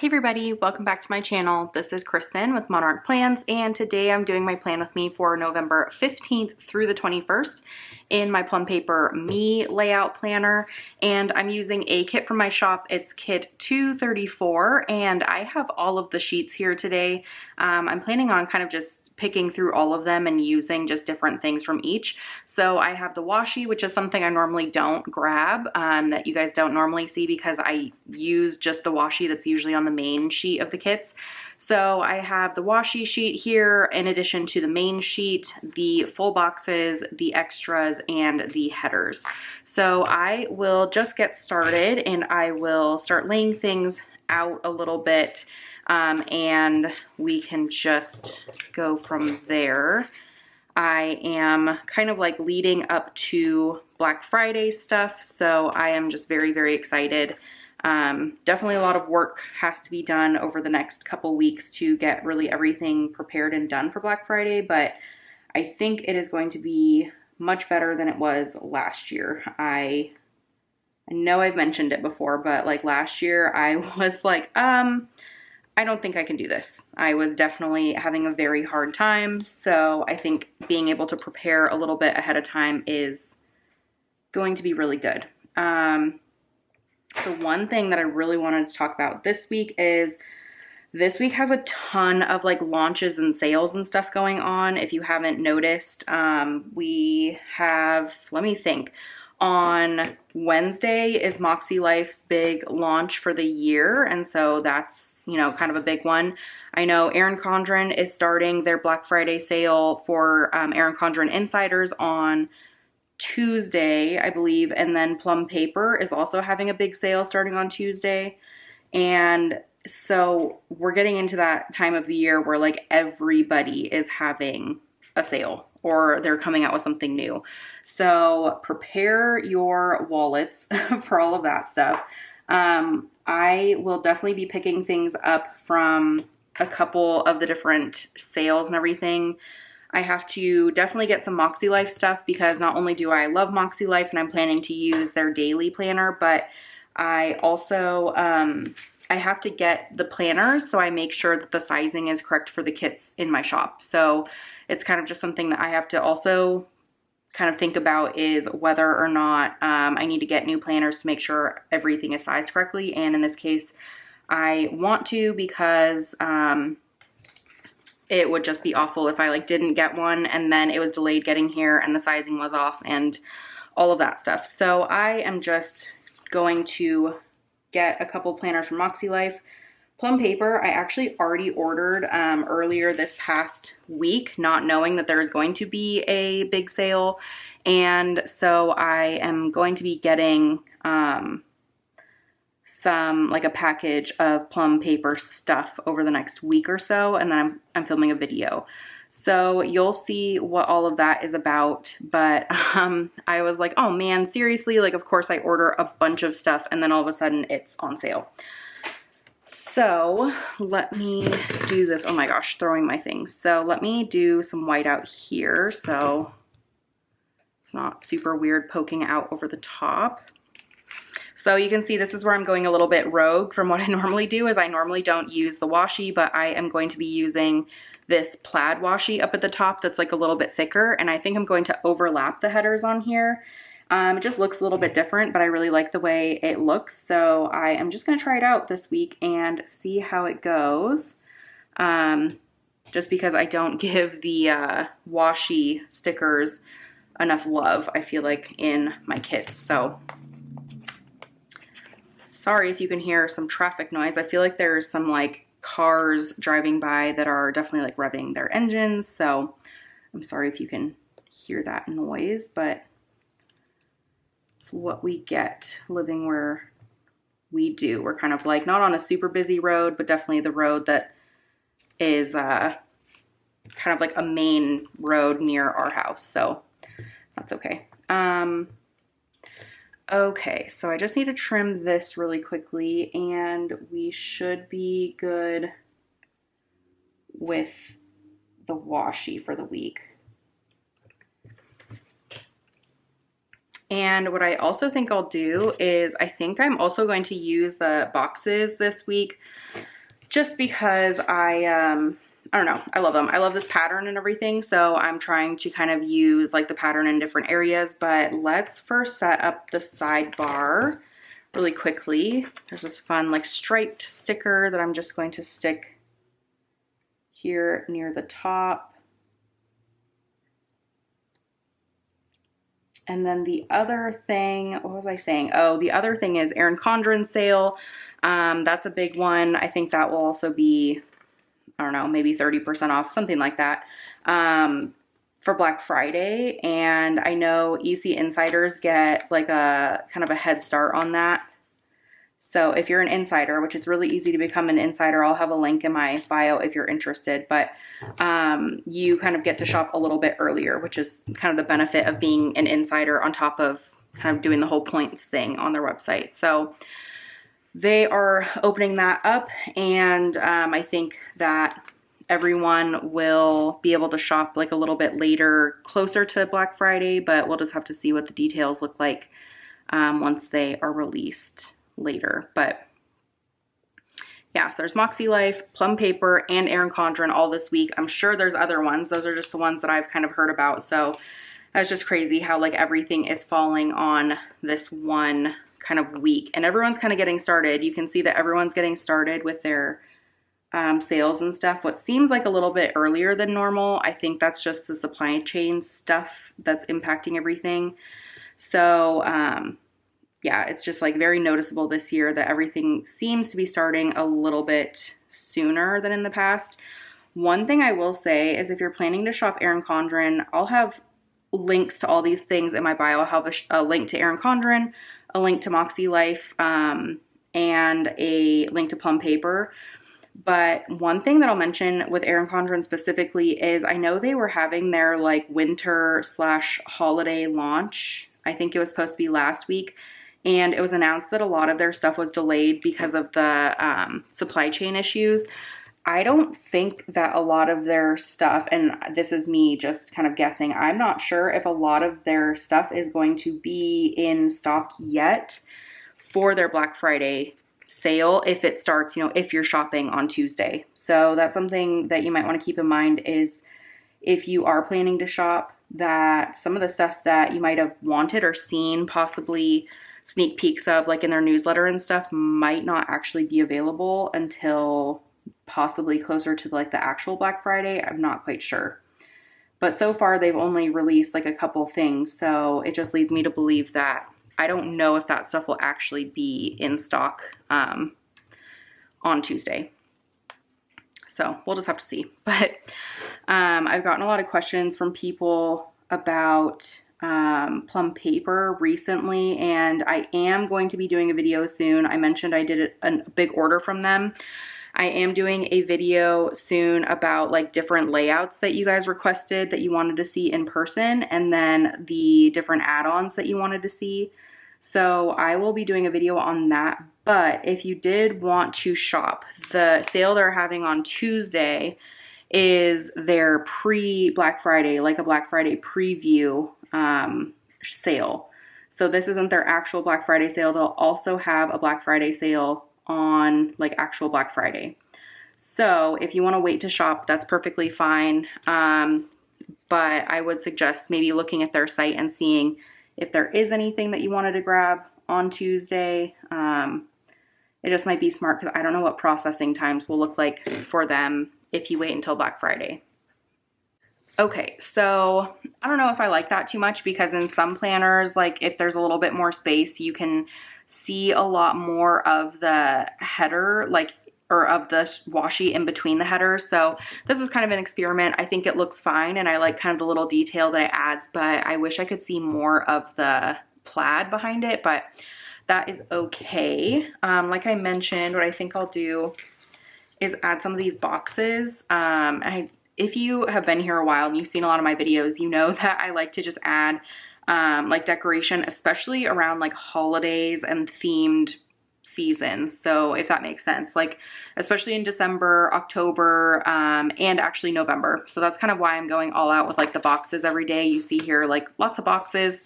Hey everybody, welcome back to my channel. This is Kristen with Monarch Plans, and today I'm doing my plan with me for November 15th through the 21st in my Plum Paper Me layout planner. And I'm using a kit from my shop. It's kit 234, and I have all of the sheets here today. I'm planning on kind of just picking through all of them and using just different things from each. So I have the washi, which is something I normally don't grab, that you guys don't normally see because I use just the washi that's usually on the main sheet of the kits. So I have the washi sheet here in addition to the main sheet, the full boxes, the extras, and the headers. So I will just get started and I will start laying things out a little bit, and we can just go from there. I am kind of like leading up to Black Friday stuff, so I am just very, very excited. Definitely a lot of work has to be done over the next couple weeks to get really everything prepared and done for Black Friday, but I think it is going to be much better than it was last year. I know I've mentioned it before, but like last year I was like, I don't think I can do this. I was definitely having a very hard time, so I think being able to prepare a little bit ahead of time is going to be really good. The one thing that I really wanted to talk about this week is this week has a ton of like launches and sales and stuff going on. If you haven't noticed, we have, let me think, on Wednesday is Moxie Life's big launch for the year, and so that's, you know, kind of a big one. I know Erin Condren is starting their Black Friday sale for Erin Condren Insiders on Tuesday, I believe, and then Plum Paper is also having a big sale starting on Tuesday. And so we're getting into that time of the year where like everybody is having a sale or they're coming out with something new. So prepare your wallets for all of that stuff. I will definitely be picking things up from a couple of the different sales and everything. I have to definitely get some Moxie Life stuff because not only do I love Moxie Life and I'm planning to use their daily planner, but I also, I have to get the planners so I make sure that the sizing is correct for the kits in my shop. So it's kind of just something that I have to also kind of think about is whether or not I need to get new planners to make sure everything is sized correctly. And in this case, I want to because it would just be awful if I like didn't get one and then it was delayed getting here and the sizing was off and all of that stuff. So I am just going to get a couple planners from Moxie Life. Plum Paper, I actually already ordered earlier this past week, not knowing that there is going to be a big sale. And so I am going to be getting some, like a package of Plum Paper stuff over the next week or so. And then I'm filming a video. So you'll see what all of that is about. But I was like, oh man, seriously? Like, of course I order a bunch of stuff and then all of a sudden it's on sale. So let me do this. Oh my gosh, throwing my things. So let me do some white out here so it's not super weird poking out over the top. So you can see this is where I'm going a little bit rogue from what I normally do, is I normally don't use the washi, but I am going to be using this plaid washi up at the top that's like a little bit thicker, and I think I'm going to overlap the headers on here. It just looks a little bit different, but I really like the way it looks, so I am just going to try it out this week and see how it goes. Just because I don't give the washi stickers enough love, I feel like, in my kits. So sorry if you can hear some traffic noise. I feel like there's some like cars driving by that are definitely like revving their engines, so I'm sorry if you can hear that noise, but it's what we get living where we do. We're kind of like not on a super busy road, but definitely the road that is kind of like a main road near our house, so that's okay. Okay, so I just need to trim this really quickly and we should be good with the washi for the week. And what I also think I'll do is I think I'm also going to use the boxes this week just because I don't know, I love them. I love this pattern and everything, so I'm trying to kind of use like the pattern in different areas. But let's first set up the sidebar really quickly. There's this fun like striped sticker that I'm just going to stick here near the top. And then the other thing, what was I saying? Oh, the other thing is Erin Condren's sale. That's a big one. I think that will also be, I don't know, maybe 30% off, something like that, for Black Friday. And I know EC insiders get like a kind of a head start on that. So if you're an insider, which it's really easy to become an insider, I'll have a link in my bio if you're interested, but you kind of get to shop a little bit earlier, which is kind of the benefit of being an insider on top of kind of doing the whole points thing on their website. So they are opening that up, and I think that everyone will be able to shop like a little bit later, closer to Black Friday, but we'll just have to see what the details look like once they are released later. But yeah, so there's Moxie Life, Plum Paper, and Erin Condren all this week. I'm sure there's other ones. Those are just the ones that I've kind of heard about. So that's just crazy how like everything is falling on this one kind of week, and everyone's kind of getting started. You can see that everyone's getting started with their sales and stuff. What seems like a little bit earlier than normal, I think that's just the supply chain stuff that's impacting everything. So yeah, it's just like very noticeable this year that everything seems to be starting a little bit sooner than in the past. One thing I will say is if you're planning to shop Erin Condren, I'll have links to all these things in my bio. I'll have a link to Erin Condren, a link to Moxie Life, and a link to Plum Paper. But one thing that I'll mention with Erin Condren specifically is I know they were having their like winter / holiday launch. I think it was supposed to be last week. And it was announced that a lot of their stuff was delayed because of the supply chain issues. I don't think that a lot of their stuff, and this is me just kind of guessing, I'm not sure if a lot of their stuff is going to be in stock yet for their Black Friday sale if it starts, you know, if you're shopping on Tuesday. So that's something that you might want to keep in mind is if you are planning to shop, that some of the stuff that you might have wanted or seen possibly sneak peeks of like in their newsletter and stuff might not actually be available until possibly closer to like the actual Black Friday. I'm not quite sure. But so far they've only released like a couple things. So it just leads me to believe that I don't know if that stuff will actually be in stock on Tuesday. So we'll just have to see. But I've gotten a lot of questions from people about Plum Paper recently, and I am going to be doing a video soon. I mentioned I did a big order from them. I am doing a video soon about like different layouts that you guys requested that you wanted to see in person, and then the different add-ons that you wanted to see. So I will be doing a video on that. But if you did want to shop, the sale they're having on Tuesday is their pre-Black Friday, like a Black Friday preview sale. So this isn't their actual Black Friday sale. They'll also have a Black Friday sale on like actual Black Friday. So if you want to wait to shop, that's perfectly fine. But I would suggest maybe looking at their site and seeing if there is anything that you wanted to grab on Tuesday. It just might be smart because I don't know what processing times will look like for them if you wait until Black Friday. Okay, so I don't know if I like that too much because in some planners, like if there's a little bit more space, you can see a lot more of the header, like, or of the washi in between the headers. So this is kind of an experiment. I think it looks fine, and I like kind of the little detail that it adds, but I wish I could see more of the plaid behind it, but that is okay. Like I mentioned, what I think I'll do is add some of these boxes. If you have been here a while and you've seen a lot of my videos, you know that I like to just add like decoration, especially around like holidays and themed seasons. So if that makes sense, like especially in December, October, and actually November. So that's kind of why I'm going all out with like the boxes every day. You see here like lots of boxes.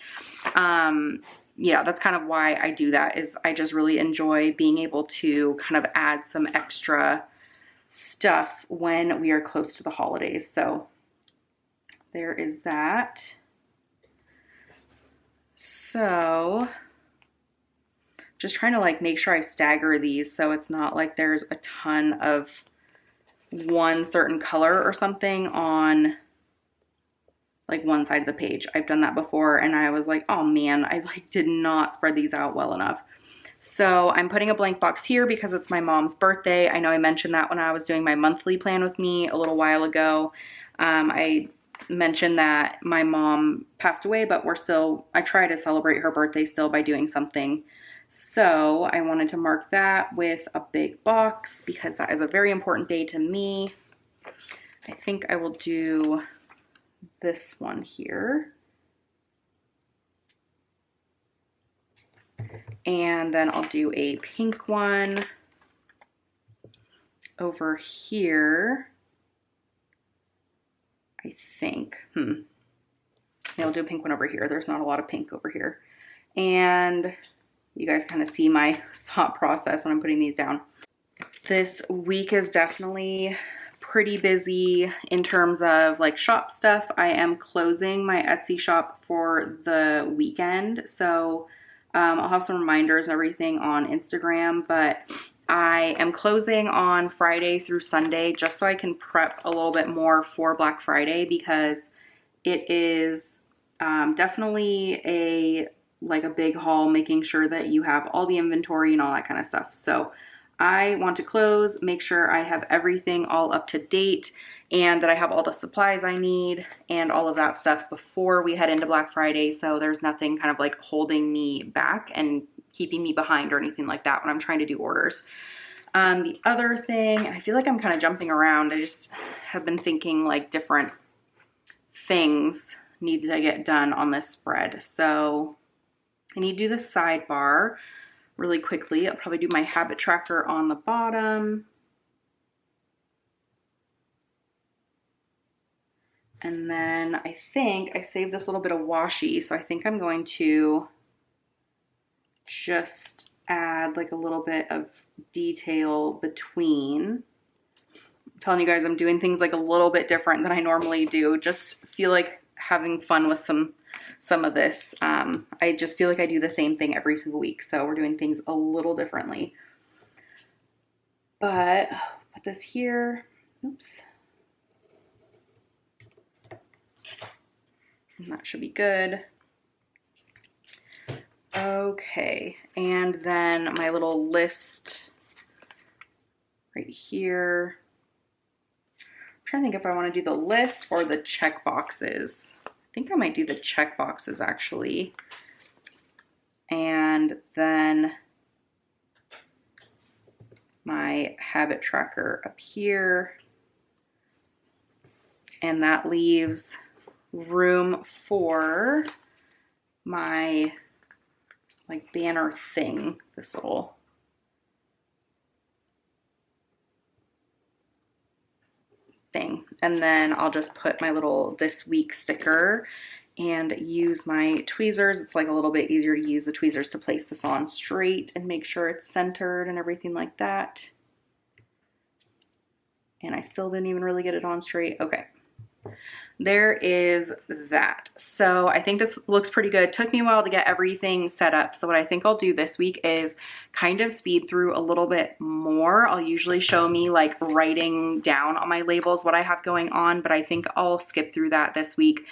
Yeah, that's kind of why I do that, is I just really enjoy being able to kind of add some extra stuff when we are close to the holidays. So there is that. So just trying to like make sure I stagger these so it's not like there's a ton of one certain color or something on like one side of the page. I've done that before and I was like, oh man, I like did not spread these out well enough. So I'm putting a blank box here because it's my mom's birthday. I know I mentioned that when I was doing my monthly plan with me a little while ago. I mentioned that my mom passed away, but I try to celebrate her birthday still by doing something. So I wanted to mark that with a big box because that is a very important day to me. I think I will do this one here. And then I'll do a pink one over here, I think. Yeah, I'll do a pink one over here. There's not a lot of pink over here. And you guys kind of see my thought process when I'm putting these down. This week is definitely pretty busy in terms of like shop stuff. I am closing my Etsy shop for the weekend. So I'll have some reminders and everything on Instagram, but I am closing on Friday through Sunday just so I can prep a little bit more for Black Friday because it is definitely a big haul, making sure that you have all the inventory and all that kind of stuff. So I want to close, make sure I have everything all up to date and that I have all the supplies I need and all of that stuff before we head into Black Friday. So there's nothing kind of like holding me back and keeping me behind or anything like that when I'm trying to do orders. The other thing, and I feel like I'm kind of jumping around. I just have been thinking like different things needed to get done on this spread. So I need to do the sidebar really quickly. I'll probably do my habit tracker on the bottom. And then I think I saved this little bit of washi, so I think I'm going to just add like a little bit of detail between. I'm telling you guys, I'm doing things like a little bit different than I normally do. Just feel like having fun with some of this. I just feel like I do the same thing every single week, so we're doing things a little differently. But put this here. Oops. And that should be good. Okay, and then my little list right here. I'm trying to think if I want to do the list or the check boxes. I think I might do the check boxes actually. And then my habit tracker up here. And that leaves room for my like banner thing, this little thing. And then I'll just put my little this week sticker and use my tweezers. It's like a little bit easier to use the tweezers to place this on straight and make sure it's centered and everything like that. And I still didn't even really get it on straight. Okay. There is that. So I think this looks pretty good. Took me a while to get everything set up. So what I think I'll do this week is kind of speed through a little bit more. I'll usually show me like writing down on my labels what I have going on, but I think I'll skip through that this week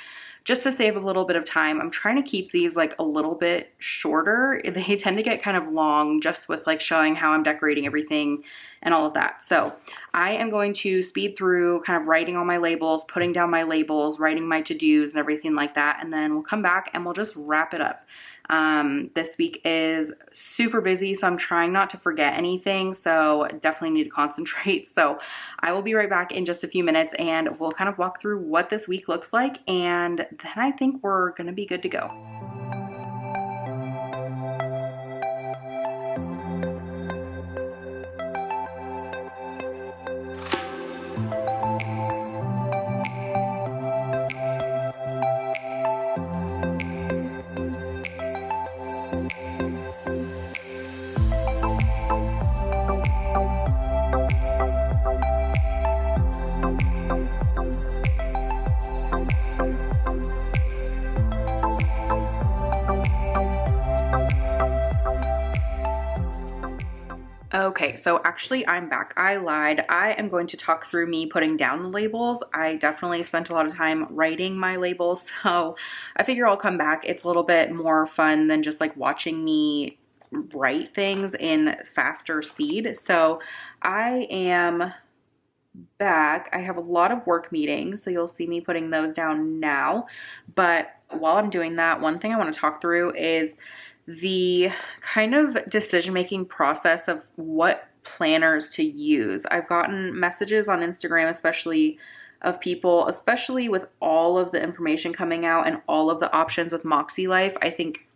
just to save a little bit of time. I'm trying to keep these like a little bit shorter. They tend to get kind of long just with like showing how I'm decorating everything and all of that. So I am going to speed through kind of writing all my labels, putting down my labels, writing my to-dos and everything like that. And then we'll come back and we'll just wrap it up. This week is super busy, so I'm trying not to forget anything. So definitely need to concentrate. So I will be right back in just a few minutes and we'll kind of walk through what this week looks like. And then I think we're going to be good to go. Okay, so actually I'm back. I lied. I am going to talk through me putting down the labels. I definitely spent a lot of time writing my labels, so I figure I'll come back. It's a little bit more fun than just like watching me write things in faster speed. So I am back. I have a lot of work meetings, so you'll see me putting those down now. But while I'm doing that, one thing I want to talk through is the kind of decision-making process of what planners to use. I've gotten messages on Instagram, especially of people, especially with all of the information coming out and all of the options with Moxie Life. I think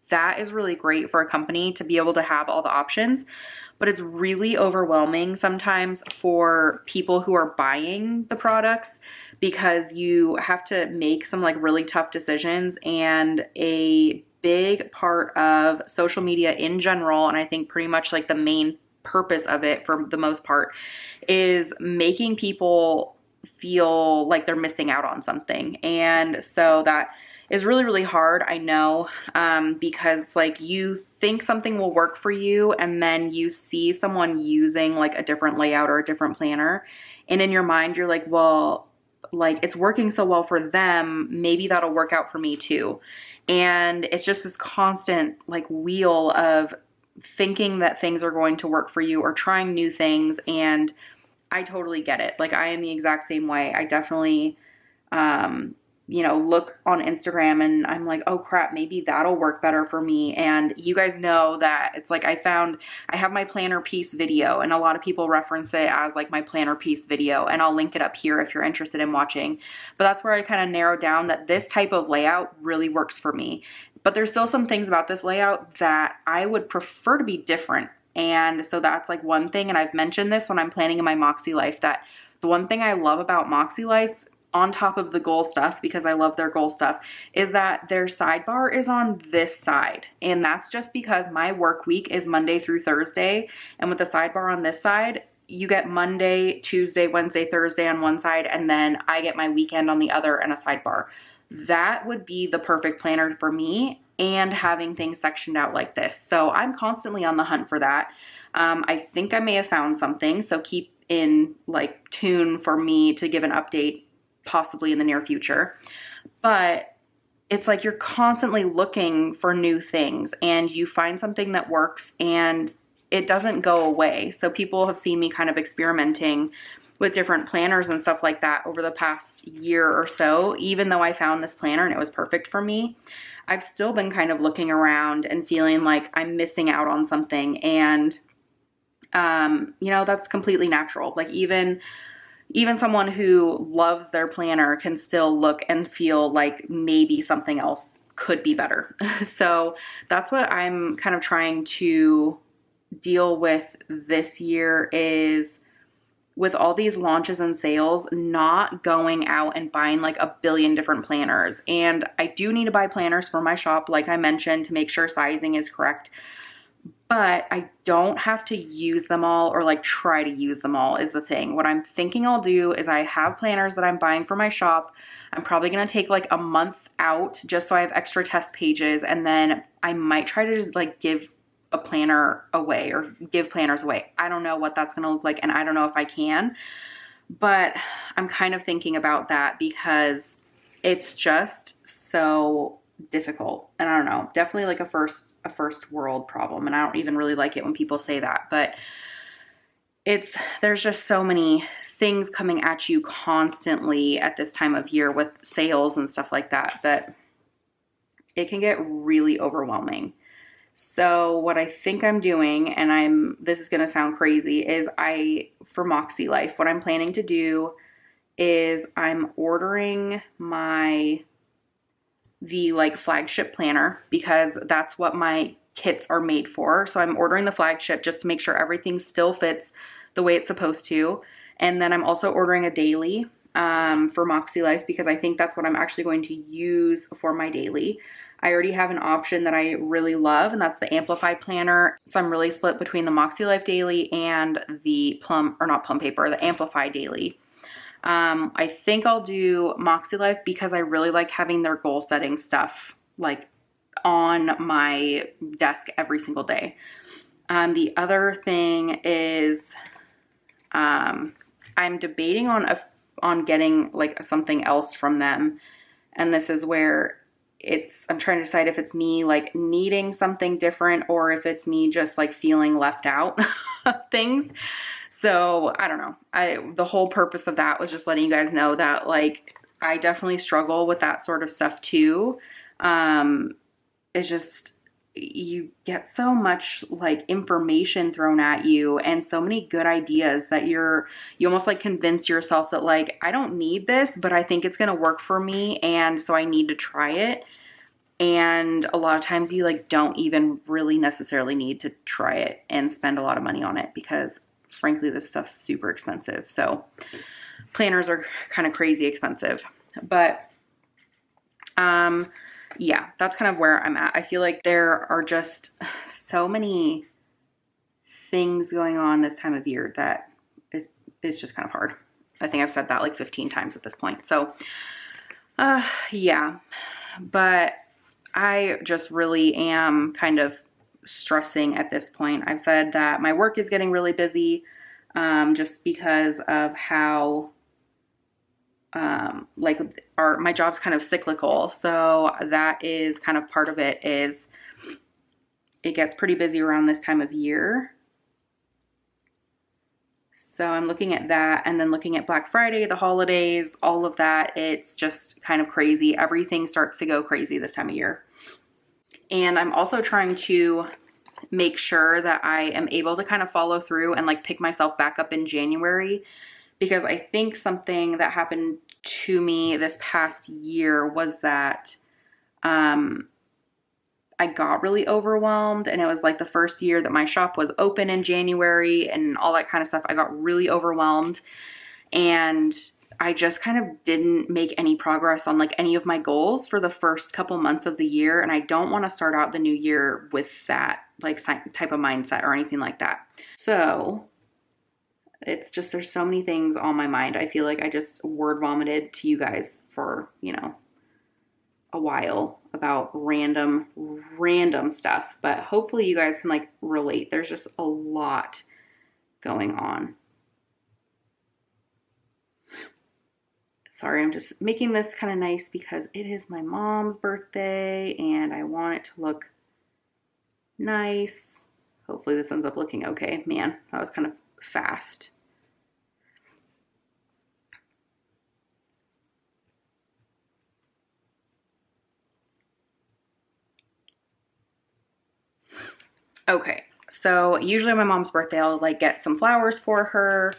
that is really great for a company to be able to have all the options, but it's really overwhelming sometimes for people who are buying the products because you have to make some like really tough decisions. And a big part of social media in general, and I think pretty much like the main purpose of it for the most part, is making people feel like they're missing out on something. And so that is really, really hard, I know, because it's like you think something will work for you and then you see someone using like a different layout or a different planner, and in your mind you're like, well, like it's working so well for them, maybe that'll work out for me too. And it's just this constant like wheel of thinking that things are going to work for you or trying new things. And I totally get it. Like I am the exact same way. I definitely, you know, look on Instagram and I'm like, oh crap, maybe that'll work better for me. And you guys know that it's like I have my planner piece video, and a lot of people reference it as like my planner piece video, and I'll link it up here if you're interested in watching. But that's where I kind of narrowed down that this type of layout really works for me. But there's still some things about this layout that I would prefer to be different. And so that's like one thing, and I've mentioned this when I'm planning in my Moxie Life, that the one thing I love about Moxie Life, on top of the goal stuff, because I love their goal stuff, is that their sidebar is on this side. And that's just because my work week is Monday through Thursday. And with the sidebar on this side, you get Monday, Tuesday, Wednesday, Thursday on one side, and then I get my weekend on the other and a sidebar. That would be the perfect planner for me, and having things sectioned out like this. So I'm constantly on the hunt for that. I think I may have found something, so keep in like tune for me to give an update possibly in the near future. But it's like you're constantly looking for new things, and you find something that works and it doesn't go away. So people have seen me kind of experimenting with different planners and stuff like that over the past year or so. Even though I found this planner and it was perfect for me, I've still been kind of looking around and feeling like I'm missing out on something. And you know, that's completely natural. Like even someone who loves their planner can still look and feel like maybe something else could be better. So that's what I'm kind of trying to deal with this year, is with all these launches and sales, not going out and buying like a billion different planners. And I do need to buy planners for my shop, like I mentioned, to make sure sizing is correct. But I don't have to use them all, or like try to use them all is the thing. What I'm thinking I'll do is I have planners that I'm buying for my shop. I'm probably going to take like a month out just so I have extra test pages. And then I might try to just like give a planner away, or give planners away. I don't know what that's going to look like, and I don't know if I can. But I'm kind of thinking about that because it's just so difficult. And I don't know, definitely like a first world problem. And I don't even really like it when people say that, but there's just so many things coming at you constantly at this time of year with sales and stuff like that, that it can get really overwhelming. So what I think I'm doing, and this is going to sound crazy, is for Moxie Life, what I'm planning to do is I'm ordering the like flagship planner, because that's what my kits are made for. So I'm ordering the flagship just to make sure everything still fits the way it's supposed to. And then I'm also ordering a daily for Moxie Life, because I think that's what I'm actually going to use for my daily. I already have an option that I really love, and that's the Amplify planner. So I'm really split between the Moxie Life daily and the Plum, or not Plum paper, the Amplify daily. I think I'll do Moxie Life because I really like having their goal setting stuff like on my desk every single day. The other thing is I'm debating on getting like something else from them. And this is where I'm trying to decide if it's me like needing something different or if it's me just like feeling left out of things. So I don't know. The whole purpose of that was just letting you guys know that like I definitely struggle with that sort of stuff too. It's just, you get so much like information thrown at you and so many good ideas that you almost like convince yourself that like, I don't need this, but I think it's going to work for me. And so I need to try it. And a lot of times you like don't even really necessarily need to try it and spend a lot of money on it because frankly, this stuff's super expensive. So planners are kind of crazy expensive, but, yeah, that's kind of where I'm at. I feel like there are just so many things going on this time of year that is just kind of hard. I think I've said that like 15 times at this point. So, yeah, but I just really am kind of stressing at this point. I've said that my work is getting really busy, just because of how like my job's kind of cyclical. So that is kind of part of it, is it gets pretty busy around this time of year. So I'm looking at that and then looking at Black Friday, the holidays, all of that. It's just kind of crazy. Everything starts to go crazy this time of year. And I'm also trying to make sure that I am able to kind of follow through and like pick myself back up in January, because I think something that happened to me this past year was that I got really overwhelmed, and it was like the first year that my shop was open in January and all that kind of stuff. I got really overwhelmed and I just kind of didn't make any progress on like any of my goals for the first couple months of the year. And I don't want to start out the new year with that like type of mindset or anything like that. So it's just, there's so many things on my mind. I feel like I just word vomited to you guys for, a while about random stuff, but hopefully you guys can like relate. There's just a lot going on. Sorry, I'm just making this kind of nice because it is my mom's birthday and I want it to look nice. Hopefully this ends up looking okay. Man, that was kind of fast. Okay, so usually on my mom's birthday, I'll like get some flowers for her,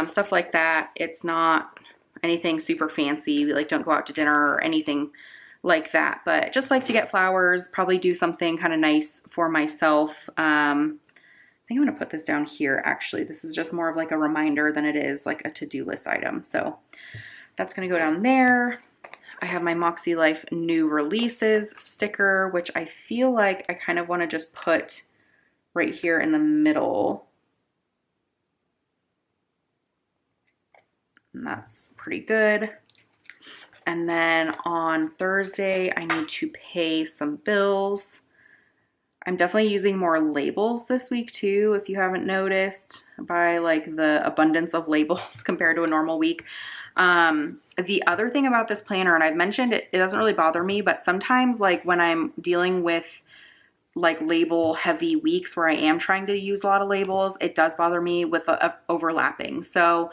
stuff like that. It's not anything super fancy. We like don't go out to dinner or anything like that, but just like to get flowers, probably do something kind of nice for myself. I think I'm gonna put this down here actually. This is just more of like a reminder than it is like a to-do list item. So that's gonna go down there. I have my Moxie Life new releases sticker, which I feel like I kind of wanna just put right here in the middle. And that's pretty good. And then on Thursday, I need to pay some bills. I'm definitely using more labels this week too, if you haven't noticed, by like the abundance of labels compared to a normal week. The other thing about this planner, and I've mentioned it, it doesn't really bother me, but sometimes like when I'm dealing with like label heavy weeks where I am trying to use a lot of labels, it does bother me with overlapping. So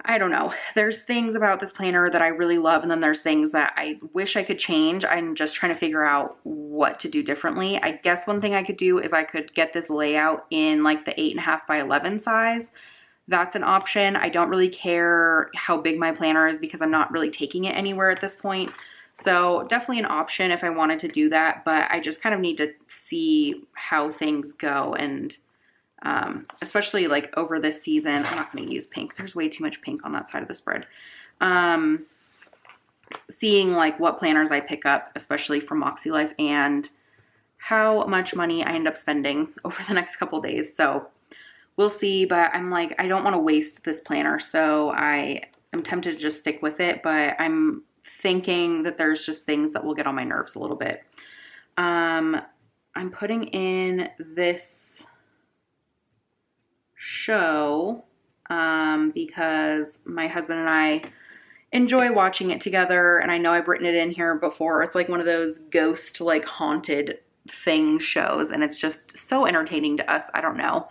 I don't know. There's things about this planner that I really love, and then there's things that I wish I could change. I'm just trying to figure out what to do differently. I guess one thing I could do is I could get this layout in like the 8.5 by 11 size. That's an option. I don't really care how big my planner is because I'm not really taking it anywhere at this point. So definitely an option if I wanted to do that, but I just kind of need to see how things go, and especially like over this season. I'm not going to use pink. There's way too much pink on that side of the spread. Seeing like what planners I pick up, especially from Moxie Life, and how much money I end up spending over the next couple days. So we'll see, but I'm like, I don't want to waste this planner. So I am tempted to just stick with it, but I'm thinking that there's just things that will get on my nerves a little bit. I'm putting in this show because my husband and I enjoy watching it together, and I know I've written it in here before. It's like one of those ghost, like haunted thing shows, and it's just so entertaining to us. I don't know.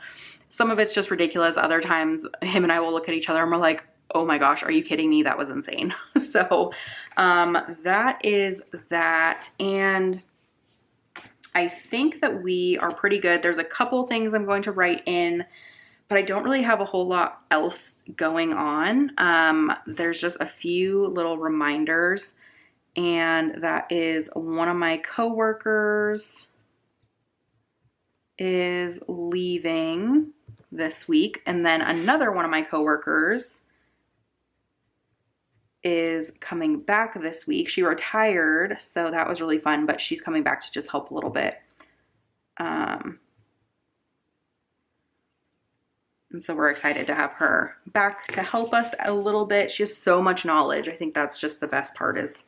Some of it's just ridiculous. Other times him and I will look at each other and we're like, oh my gosh, are you kidding me? That was insane. So that is that. And I think that we are pretty good. There's a couple things I'm going to write in, but I don't really have a whole lot else going on. There's just a few little reminders, and that is one of my coworkers is leaving this week, and then another one of my coworkers is coming back this week. She retired, so that was really fun, but she's coming back to just help a little bit. And so we're excited to have her back to help us a little bit. She has so much knowledge. I think that's just the best part, is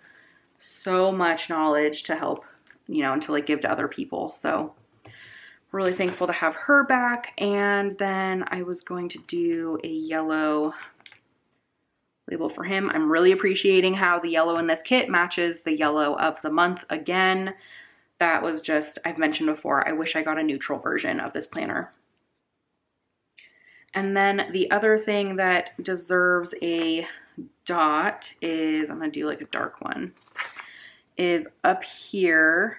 so much knowledge to help, you know, and to like give to other people. So really thankful to have her back. And then I was going to do a yellow label for him. I'm really appreciating how the yellow in this kit matches the yellow of the month again. That was just, I've mentioned before, I wish I got a neutral version of this planner. And then the other thing that deserves a dot is, I'm gonna do like a dark one, is up here.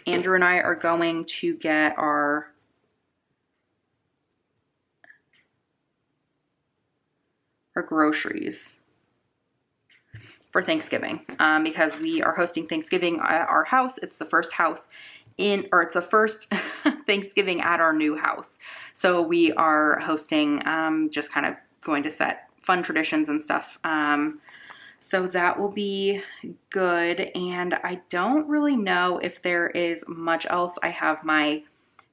Andrew and I are going to get our groceries for Thanksgiving because we are hosting Thanksgiving at our house. It's the first house in, or it's the first Thanksgiving at our new house. So we are hosting, just kind of going to set fun traditions and stuff. So that will be good. And I don't really know if there is much else. I have my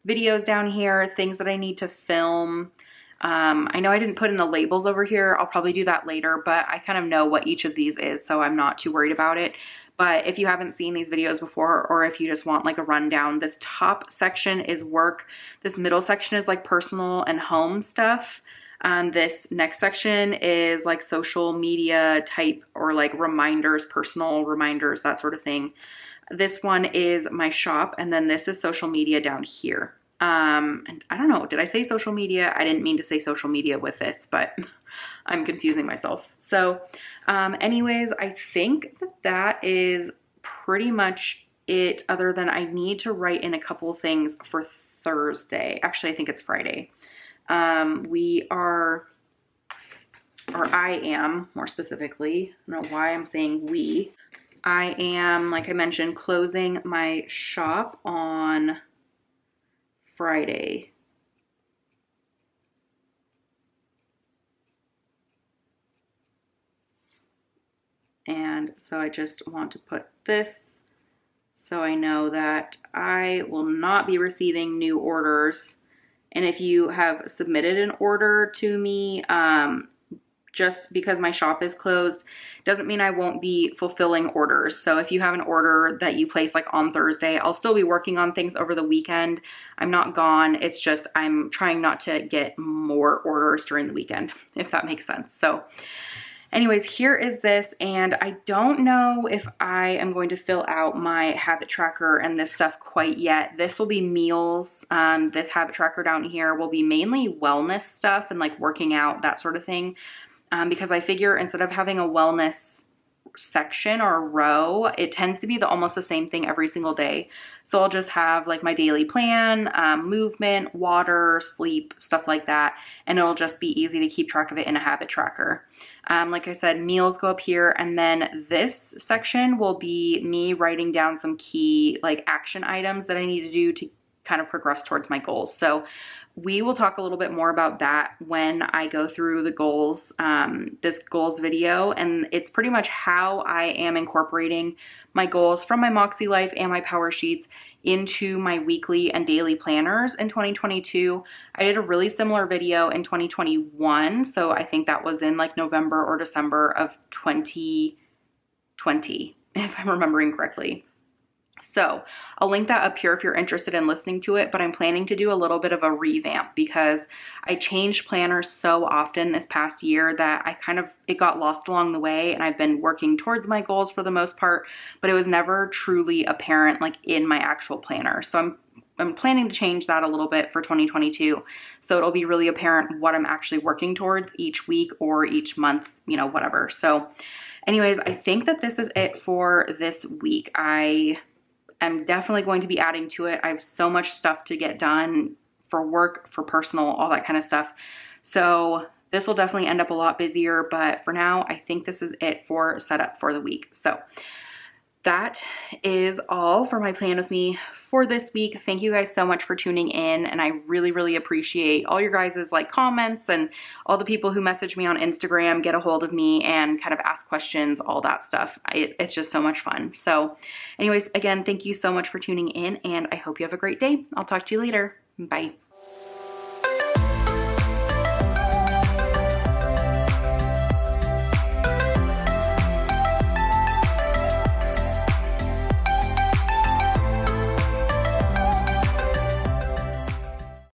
videos down here, things that I need to film. I know I didn't put in the labels over here. I'll probably do that later, but I kind of know what each of these is, so I'm not too worried about it. But if you haven't seen these videos before, or if you just want like a rundown, this top section is work. This middle section is like personal and home stuff. This next section is like social media type, or like reminders, personal reminders, that sort of thing. This one is my shop, and then this is social media down here. And I don't know, did I say social media? I didn't mean to say social media with this, but I'm confusing myself. So anyways, I think that that is pretty much it, other than I need to write in a couple things for Thursday. Actually, I think it's Friday. We are, or I am more specifically, I don't know why I'm saying we. I am, like I mentioned, closing my shop on Friday. And so I just want to put this so I know that I will not be receiving new orders. And if you have submitted an order to me, just because my shop is closed doesn't mean I won't be fulfilling orders. So if you have an order that you place like on Thursday, I'll still be working on things over the weekend. I'm not gone. It's just I'm trying not to get more orders during the weekend, if that makes sense. So anyways, here is this, and I don't know if I am going to fill out my habit tracker and this stuff quite yet. This will be meals. This habit tracker down here will be mainly wellness stuff and like working out, that sort of thing. Because I figure instead of having a wellness section or a row, it tends to be almost the same thing every single day. So I'll just have like my daily plan, movement, water, sleep, stuff like that. And it'll just be easy to keep track of it in a habit tracker. Like I said, meals go up here, and then this section will be me writing down some key like action items that I need to do to kind of progress towards my goals. So we will talk a little bit more about that when I go through the goals, this goals video, and it's pretty much how I am incorporating my goals from my Moxie Life and my Power Sheets into my weekly and daily planners in 2022. I did a really similar video in 2021, so I think that was in like November or December of 2020, if I'm remembering correctly. So I'll link that up here if you're interested in listening to it, but I'm planning to do a little bit of a revamp because I changed planners so often this past year that it got lost along the way, and I've been working towards my goals for the most part, but it was never truly apparent like in my actual planner. So I'm planning to change that a little bit for 2022. So it'll be really apparent what I'm actually working towards each week or each month, you know, whatever. So anyways, I think that this is it for this week. I'm definitely going to be adding to it. I have so much stuff to get done for work, for personal, all that kind of stuff. So this will definitely end up a lot busier, but for now, I think this is it for setup for the week. So that is all for my plan with me for this week. Thank you guys so much for tuning in, and I really, really appreciate all your guys' like comments and all the people who message me on Instagram, get a hold of me and kind of ask questions, all that stuff. It's just so much fun. So anyways, again, thank you so much for tuning in, and I hope you have a great day. I'll talk to you later. Bye.